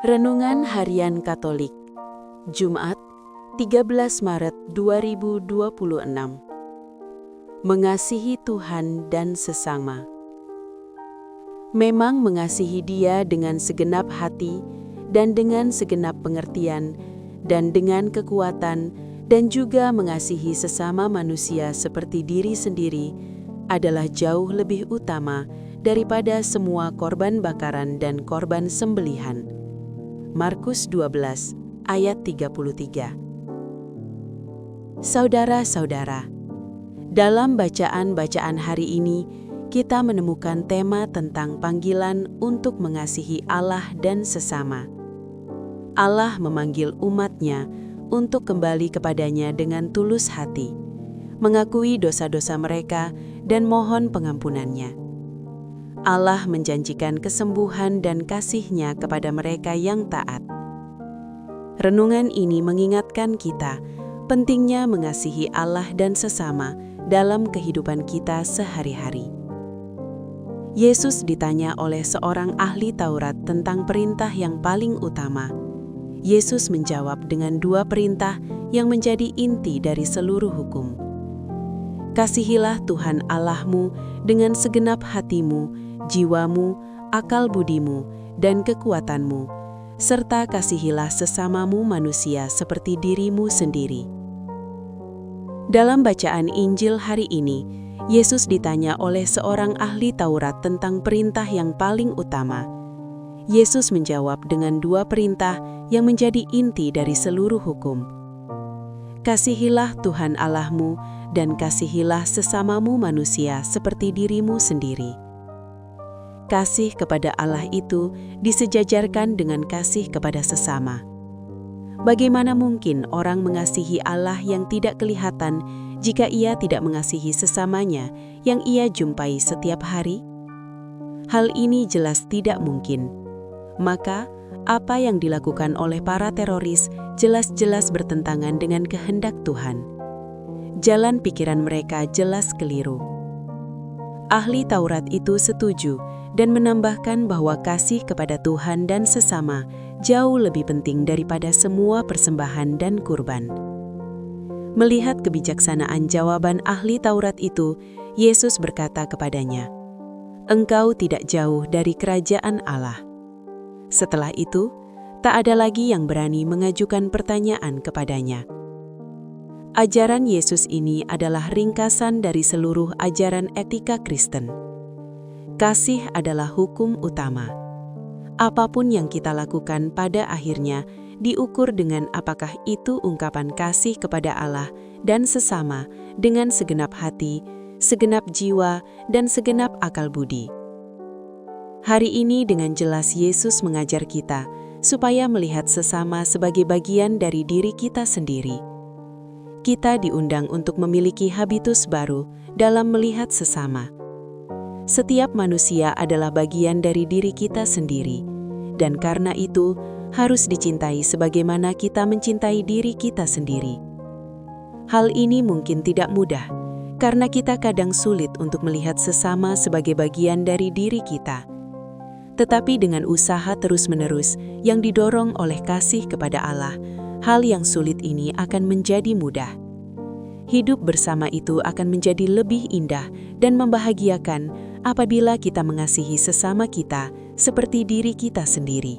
Renungan Harian Katolik, Jumat, 13 Maret 2026. Mengasihi Tuhan dan sesama. Memang mengasihi Dia dengan segenap hati dan dengan segenap pengertian dan dengan kekuatan, dan juga mengasihi sesama manusia seperti diri sendiri adalah jauh lebih utama daripada semua korban bakaran dan korban sembelihan. Markus 12 ayat 33. Saudara-saudara, dalam bacaan-bacaan hari ini kita menemukan tema tentang panggilan untuk mengasihi Allah dan sesama. Allah memanggil umat-Nya untuk kembali kepadanya dengan tulus hati, mengakui dosa-dosa mereka dan mohon pengampunannya. Allah menjanjikan kesembuhan dan kasih-Nya kepada mereka yang taat. Renungan ini mengingatkan kita pentingnya mengasihi Allah dan sesama dalam kehidupan kita sehari-hari. Yesus ditanya oleh seorang ahli Taurat tentang perintah yang paling utama. Yesus menjawab dengan dua perintah yang menjadi inti dari seluruh hukum. Kasihilah Tuhan Allahmu dengan segenap hatimu, jiwamu, akal budimu, dan kekuatanmu, serta kasihilah sesamamu manusia seperti dirimu sendiri. Dalam bacaan Injil hari ini, Yesus ditanya oleh seorang ahli Taurat tentang perintah yang paling utama. Yesus menjawab dengan dua perintah yang menjadi inti dari seluruh hukum. Kasihilah Tuhan Allahmu dan kasihilah sesamamu manusia seperti dirimu sendiri. Kasih kepada Allah itu disejajarkan dengan kasih kepada sesama. Bagaimana mungkin orang mengasihi Allah yang tidak kelihatan jika ia tidak mengasihi sesamanya yang ia jumpai setiap hari? Hal ini jelas tidak mungkin. Maka, apa yang dilakukan oleh para teroris jelas-jelas bertentangan dengan kehendak Tuhan. Jalan pikiran mereka jelas keliru. Ahli Taurat itu setuju dan menambahkan bahwa kasih kepada Tuhan dan sesama jauh lebih penting daripada semua persembahan dan kurban. Melihat kebijaksanaan jawaban ahli Taurat itu, Yesus berkata kepadanya, "Engkau tidak jauh dari kerajaan Allah." Setelah itu, tak ada lagi yang berani mengajukan pertanyaan kepadanya. Ajaran Yesus ini adalah ringkasan dari seluruh ajaran etika Kristen. Kasih adalah hukum utama. Apapun yang kita lakukan pada akhirnya diukur dengan apakah itu ungkapan kasih kepada Allah dan sesama dengan segenap hati, segenap jiwa, dan segenap akal budi. Hari ini dengan jelas Yesus mengajar kita supaya melihat sesama sebagai bagian dari diri kita sendiri. Kita diundang untuk memiliki habitus baru dalam melihat sesama. Setiap manusia adalah bagian dari diri kita sendiri, dan karena itu harus dicintai sebagaimana kita mencintai diri kita sendiri. Hal ini mungkin tidak mudah, karena kita kadang sulit untuk melihat sesama sebagai bagian dari diri kita. Tetapi dengan usaha terus-menerus yang didorong oleh kasih kepada Allah, hal yang sulit ini akan menjadi mudah. Hidup bersama itu akan menjadi lebih indah dan membahagiakan apabila kita mengasihi sesama kita seperti diri kita sendiri.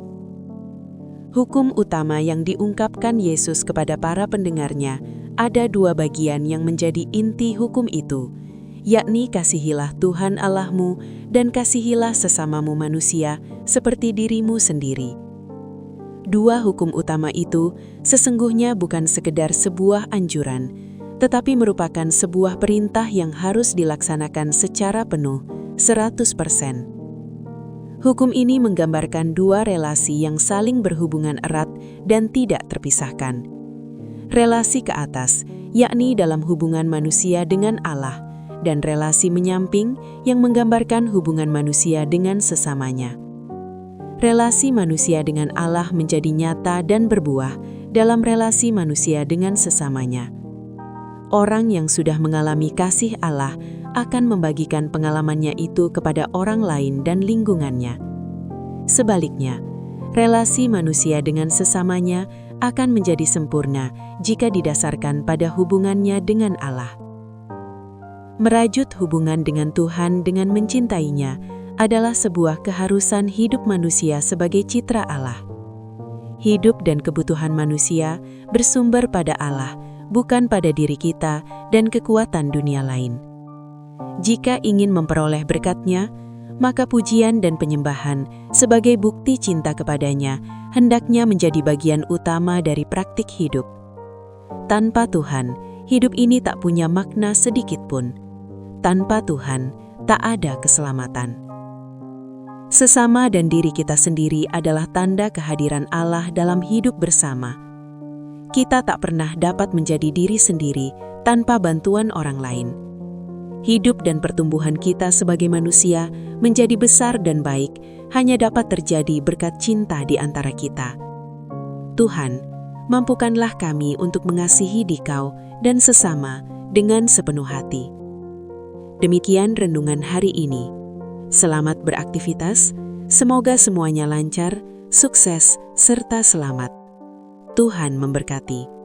Hukum utama yang diungkapkan Yesus kepada para pendengarnya ada dua bagian yang menjadi inti hukum itu, yakni kasihilah Tuhan Allahmu dan kasihilah sesamamu manusia seperti dirimu sendiri. Dua hukum utama itu sesungguhnya bukan sekedar sebuah anjuran, tetapi merupakan sebuah perintah yang harus dilaksanakan secara penuh, 100%. Hukum ini menggambarkan dua relasi yang saling berhubungan erat dan tidak terpisahkan. Relasi ke atas, yakni dalam hubungan manusia dengan Allah, dan relasi menyamping yang menggambarkan hubungan manusia dengan sesamanya. Relasi manusia dengan Allah menjadi nyata dan berbuah dalam relasi manusia dengan sesamanya. Orang yang sudah mengalami kasih Allah akan membagikan pengalamannya itu kepada orang lain dan lingkungannya. Sebaliknya, relasi manusia dengan sesamanya akan menjadi sempurna jika didasarkan pada hubungannya dengan Allah. Merajut hubungan dengan Tuhan dengan mencintainya adalah sebuah keharusan hidup manusia sebagai citra Allah. Hidup dan kebutuhan manusia bersumber pada Allah, bukan pada diri kita dan kekuatan dunia lain. Jika ingin memperoleh berkat-Nya, maka pujian dan penyembahan sebagai bukti cinta kepadanya hendaknya menjadi bagian utama dari praktik hidup. Tanpa Tuhan, hidup ini tak punya makna sedikit pun. Tanpa Tuhan, tak ada keselamatan. Sesama dan diri kita sendiri adalah tanda kehadiran Allah dalam hidup bersama. Kita tak pernah dapat menjadi diri sendiri tanpa bantuan orang lain. Hidup dan pertumbuhan kita sebagai manusia menjadi besar dan baik hanya dapat terjadi berkat cinta di antara kita. Tuhan, mampukanlah kami untuk mengasihi Dikau dan sesama dengan sepenuh hati. Demikian renungan hari ini. Selamat beraktivitas, semoga semuanya lancar, sukses, serta selamat. Tuhan memberkati.